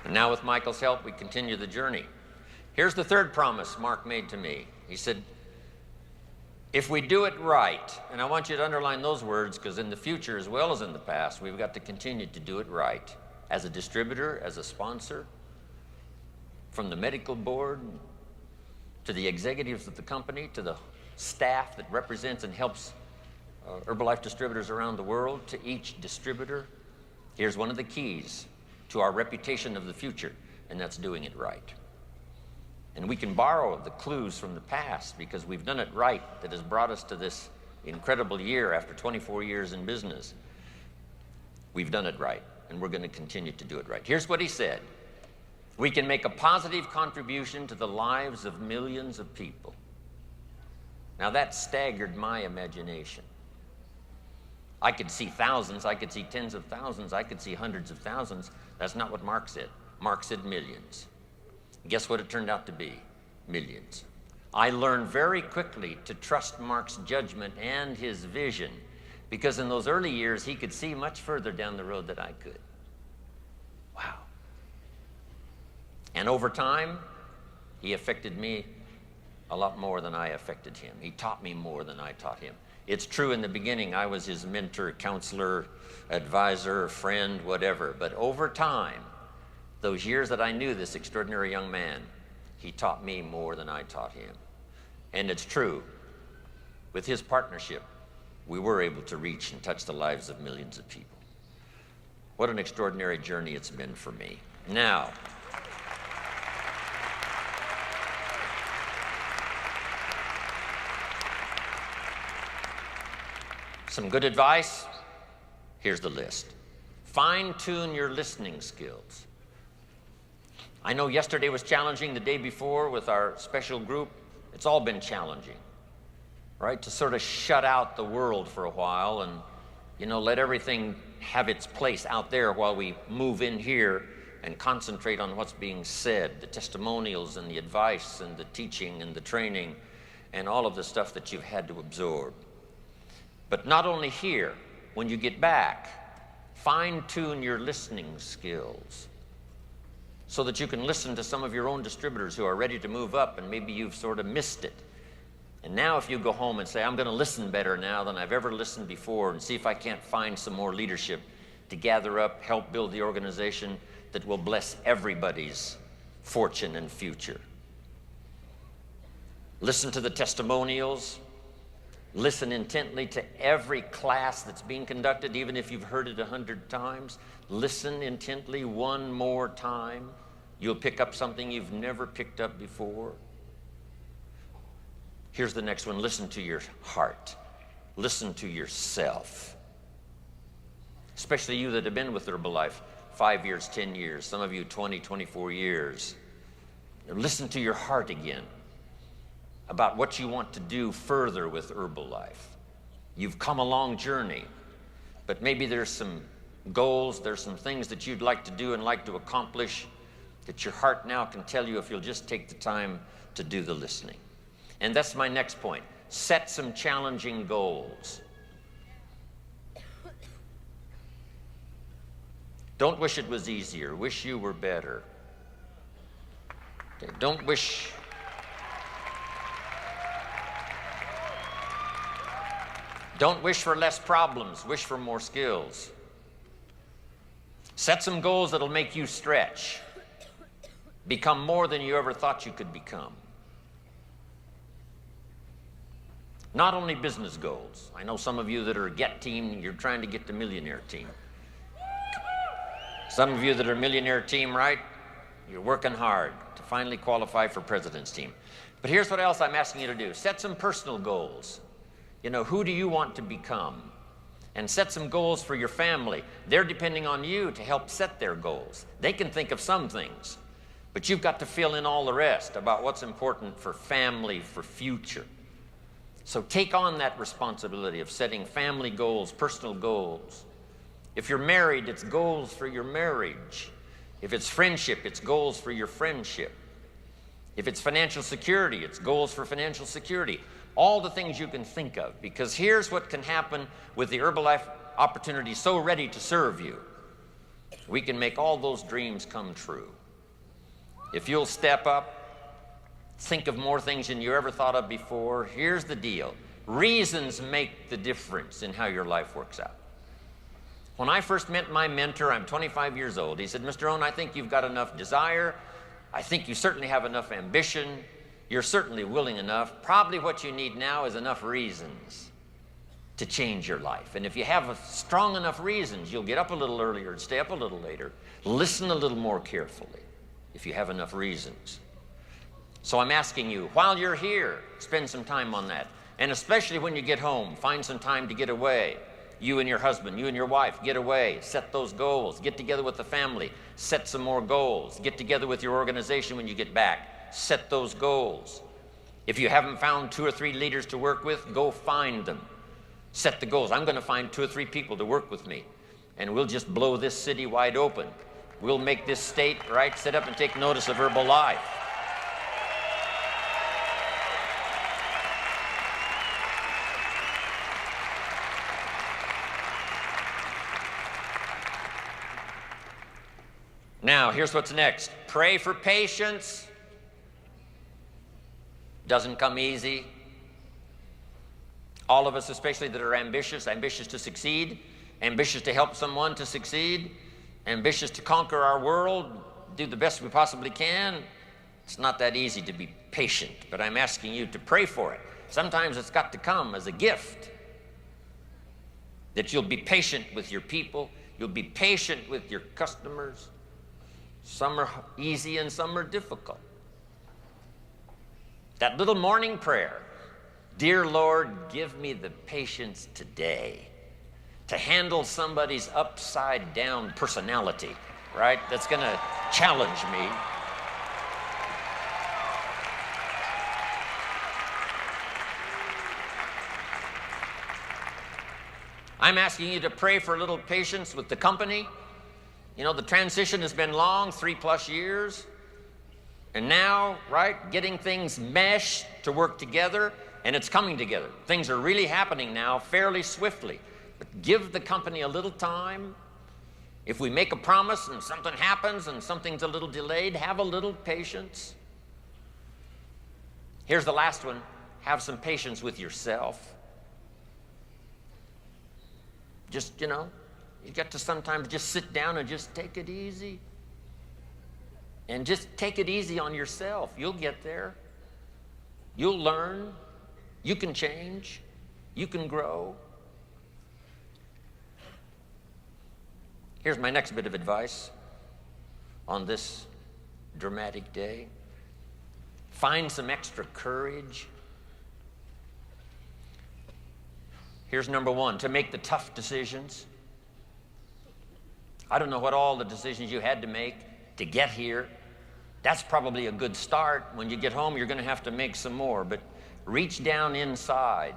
And now with Michael's help, we continue the journey. Here's the third promise Mark made to me. He said, if we do it right, and I want you to underline those words because in the future as well as in the past, we've got to continue to do it right. As a distributor, as a sponsor, from the medical board, to the executives of the company, to the staff that represents and helps Herbalife distributors around the world, to each distributor, here's one of the keys to our reputation of the future, and that's doing it right. And we can borrow the clues from the past because we've done it right that has brought us to this incredible year after 24 years in business. We've done it right, and we're going to continue to do it right. Here's what he said. We can make a positive contribution to the lives of millions of people. Now that staggered my imagination. I could see thousands, I could see tens of thousands, I could see hundreds of thousands. That's not what Mark said. Mark said millions. Guess what it turned out to be? Millions. I learned very quickly to trust Mark's judgment and his vision because in those early years, he could see much further down the road than I could. Wow. And over time, he affected me a lot more than I affected him. He taught me more than I taught him. It's true in the beginning, I was his mentor, counselor, advisor, friend, whatever. But over time, those years that I knew this extraordinary young man, he taught me more than I taught him. And it's true, with his partnership, we were able to reach and touch the lives of millions of people. What an extraordinary journey it's been for me. Now, some good advice, here's the list. Fine-tune your listening skills. I know yesterday was challenging, the day before with our special group. It's all been challenging, right? To sort of shut out the world for a while and, let everything have its place out there while we move in here and concentrate on what's being said, the testimonials and the advice and the teaching and the training and all of the stuff that you've had to absorb. But not only here, when you get back, fine-tune your listening skills so that you can listen to some of your own distributors who are ready to move up and maybe you've sort of missed it. And now if you go home and say, I'm going to listen better now than I've ever listened before and see if I can't find some more leadership to gather up, help build the organization that will bless everybody's fortune and future. Listen to the testimonials. Listen intently to every class that's being conducted, even if you've heard it 100 times. Listen intently one more time. You'll pick up something you've never picked up before. Here's the next one. Listen to your heart. Listen to yourself. Especially you that have been with Herbalife 5 years, 10 years, some of you 20, 24 years. Listen to your heart again about what you want to do further with Herbalife. You've come a long journey, but maybe there's some goals, there's some things that you'd like to do and like to accomplish that your heart now can tell you if you'll just take the time to do the listening. And that's my next point. Set some challenging goals. Don't wish it was easier. Wish you were better. Okay, don't wish for less problems. Wish for more skills. Set some goals that'll make you stretch. Become more than you ever thought you could become. Not only business goals. I know some of you that are a get team, you're trying to get the millionaire team. Some of you that are a millionaire team, right? You're working hard to finally qualify for president's team. But here's what else I'm asking you to do. Set some personal goals. Who do you want to become? And set some goals for your family. They're depending on you to help set their goals. They can think of some things, but you've got to fill in all the rest about what's important for family, for future. So take on that responsibility of setting family goals, personal goals. If you're married, it's goals for your marriage. If it's friendship, it's goals for your friendship. If it's financial security, it's goals for financial security. All the things you can think of, because here's what can happen with the Herbalife opportunity so ready to serve you. we can make all those dreams come true. If you'll step up, think of more things than you ever thought of before. Here's the deal. Reasons make the difference in how your life works out. When I first met my mentor, I'm 25 years old. He said, Mr. Owen, I think you've got enough desire. I think you certainly have enough ambition. You're certainly willing enough. Probably what you need now is enough reasons to change your life. And if you have strong enough reasons, you'll get up a little earlier and stay up a little later. Listen a little more carefully if you have enough reasons. So I'm asking you, while you're here, spend some time on that. And especially when you get home, find some time to get away. You and your husband, you and your wife, get away, set those goals, get together with the family, set some more goals, get together with your organization when you get back, set those goals. If you haven't found 2 or 3 leaders to work with, go find them. Set the goals. I'm going to find 2 or 3 people to work with me, and we'll just blow this city wide open. We'll make this state, right, sit up and take notice of Herbalife. Now, here's what's next. Pray for patience. Doesn't come easy. All of us, especially that are ambitious to succeed, ambitious to help someone to succeed, ambitious to conquer our world, do the best we possibly can. It's not that easy to be patient, but I'm asking you to pray for it. Sometimes it's got to come as a gift, that you'll be patient with your people, you'll be patient with your customers. Some are easy and some are difficult. That little morning prayer, dear Lord, give me the patience today to handle somebody's upside down personality, right? That's going to challenge me. I'm asking you to pray for a little patience with the company. You know, the transition has been long, 3+ years. And now, right, getting things meshed to work together, and it's coming together. Things are really happening now fairly swiftly. But give the company a little time. If we make a promise and something happens and something's a little delayed, have a little patience. Here's the last one. Have some patience with yourself. Just, you know, you got to sometimes just sit down and just take it easy. And just take it easy on yourself. You'll get there. You'll learn. You can change. You can grow. Here's my next bit of advice on this dramatic day. Find some extra courage. Here's number 1, to make the tough decisions. I don't know what all the decisions you had to make to get here. That's probably a good start. When you get home, you're going to have to make some more, but reach down inside.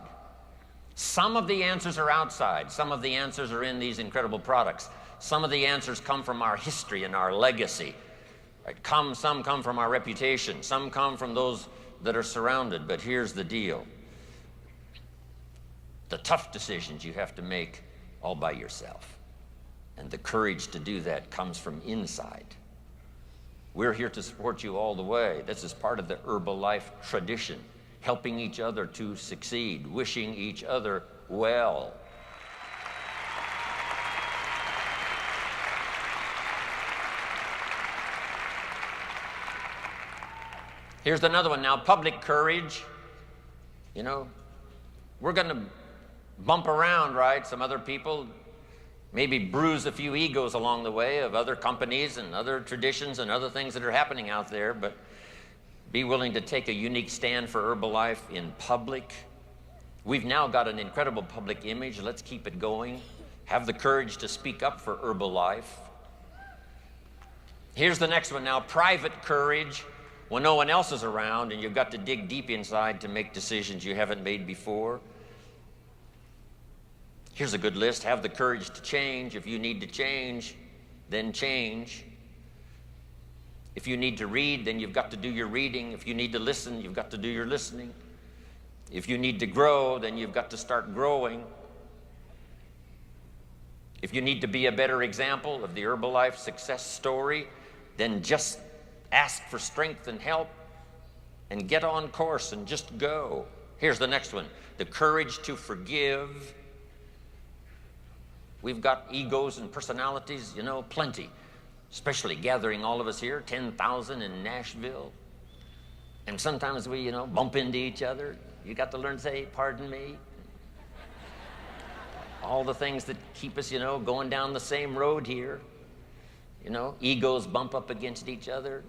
Some of the answers are outside. Some of the answers are in these incredible products. Some of the answers come from our history and our legacy. Right? Some come from our reputation. Some come from those that are surrounded. But here's the deal. The tough decisions you have to make all by yourself. And the courage to do that comes from inside. We're here to support you all the way. This is part of the Herbalife tradition, helping each other to succeed, wishing each other well. Here's another one now, public courage. You know, we're going to bump around, right? Some other people, maybe bruise a few egos along the way of other companies and other traditions and other things that are happening out there, but be willing to take a unique stand for Herbalife in public. We've now got an incredible public image. Let's keep it going. Have the courage to speak up for Herbalife. Here's the next one now, private courage. When no one else is around and you've got to dig deep inside to make decisions you haven't made before. Here's a good list. Have the courage to change. If you need to change, then change. If you need to read, then you've got to do your reading. If you need to listen, you've got to do your listening. If you need to grow, then you've got to start growing. If you need to be a better example of the Herbalife success story, then just ask for strength and help and get on course and just go. Here's the next one, the courage to forgive. We've got egos and personalities, you know, plenty, especially gathering all of us here, 10,000 in Nashville. And sometimes we, you know, bump into each other. You got to learn to say, pardon me. All the things that keep us, you know, going down the same road here. You know, egos bump up against each other.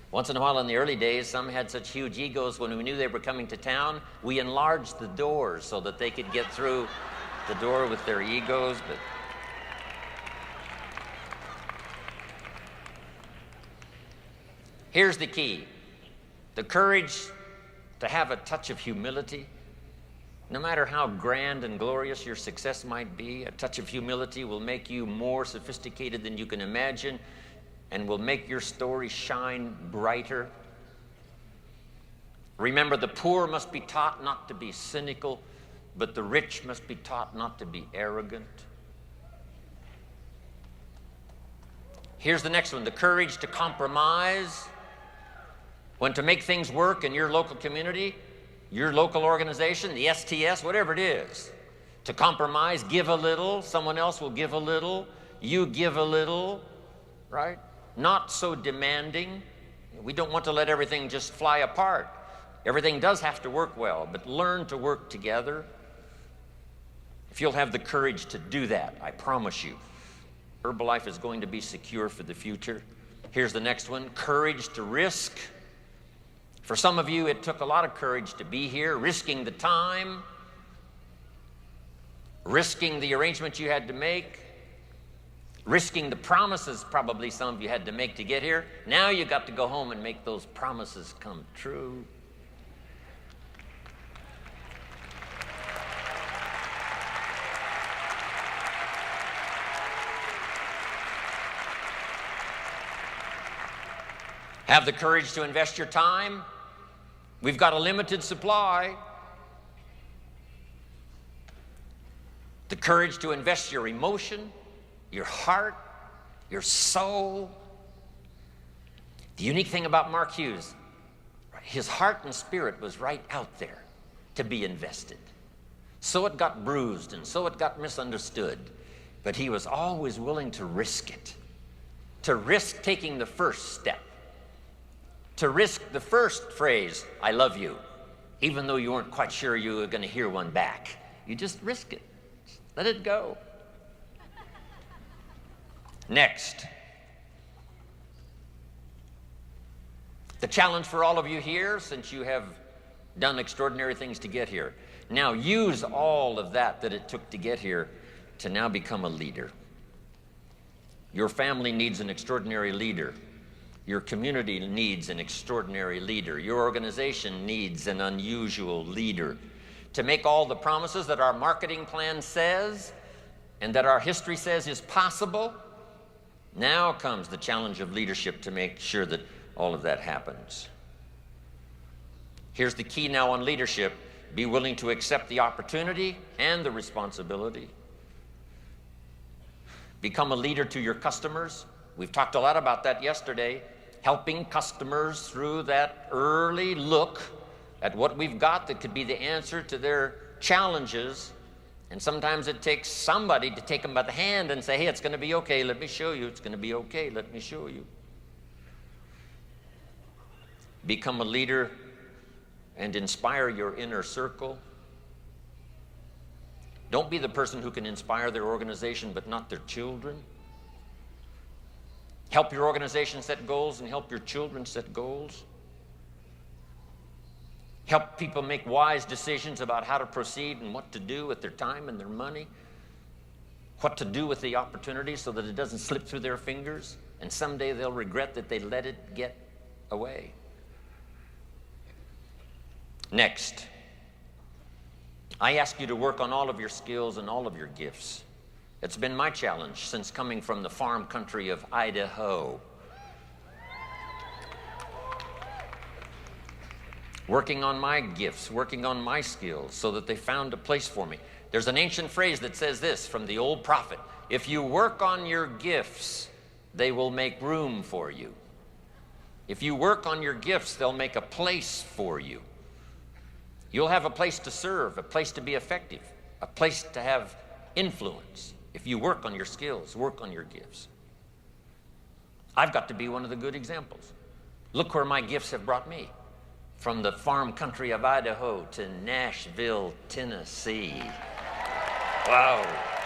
Once in a while in the early days, some had such huge egos when we knew they were coming to town, we enlarged the doors so that they could get through the door with their egos. But here's the key, the courage to have a touch of humility. No matter how grand and glorious your success might be, a touch of humility will make you more sophisticated than you can imagine and will make your story shine brighter. Remember, the poor must be taught not to be cynical, but the rich must be taught not to be arrogant. Here's the next one, the courage to compromise. When to make things work in your local community, your local organization, the STS, whatever it is, to compromise, give a little, someone else will give a little, you give a little, right? Not so demanding. We don't want to let everything just fly apart. Everything does have to work well, but learn to work together. If you'll have the courage to do that, I promise you, Herbalife is going to be secure for the future. Here's the next one, courage to risk. For some of you, it took a lot of courage to be here, risking the time, risking the arrangements you had to make, risking the promises probably some of you had to make to get here. Now you got to go home and make those promises come true. Have the courage to invest your time. We've got a limited supply. The courage to invest your emotion, your heart, your soul. The unique thing about Mark Hughes, his heart and spirit was right out there to be invested. So it got bruised and so it got misunderstood, but he was always willing to risk it, to risk taking the first step, to risk the first phrase, I love you, even though you weren't quite sure you were going to hear one back. You just risk it. Let it go. Next, the challenge for all of you here, since you have done extraordinary things to get here, now use all of that it took to get here to now become a leader. Your family needs an extraordinary leader. Your community needs an extraordinary leader. Your organization needs an unusual leader. To make all the promises that our marketing plan says and that our history says is possible, now comes the challenge of leadership to make sure that all of that happens. Here's the key now on leadership. Be willing to accept the opportunity and the responsibility. Become a leader to your customers. We've talked a lot about that yesterday. Helping customers through that early look at what we've got that could be the answer to their challenges. And sometimes it takes somebody to take them by the hand and say, hey, it's going to be okay. Let me show you. It's going to be okay. Let me show you. Become a leader and inspire your inner circle. Don't be the person who can inspire their organization but not their children. Help your organization set goals and help your children set goals. Help people make wise decisions about how to proceed and what to do with their time and their money. What to do with the opportunity so that it doesn't slip through their fingers and someday they'll regret that they let it get away. Next, I ask you to work on all of your skills and all of your gifts. It's been my challenge since coming from the farm country of Idaho. Working on my gifts, working on my skills so that they found a place for me. There's an ancient phrase that says this from the old prophet: if you work on your gifts, they will make room for you. If you work on your gifts, they'll make a place for you. You'll have a place to serve, a place to be effective, a place to have influence. If you work on your skills, work on your gifts. I've got to be one of the good examples. Look where my gifts have brought me. From the farm country of Idaho to Nashville, Tennessee. Wow.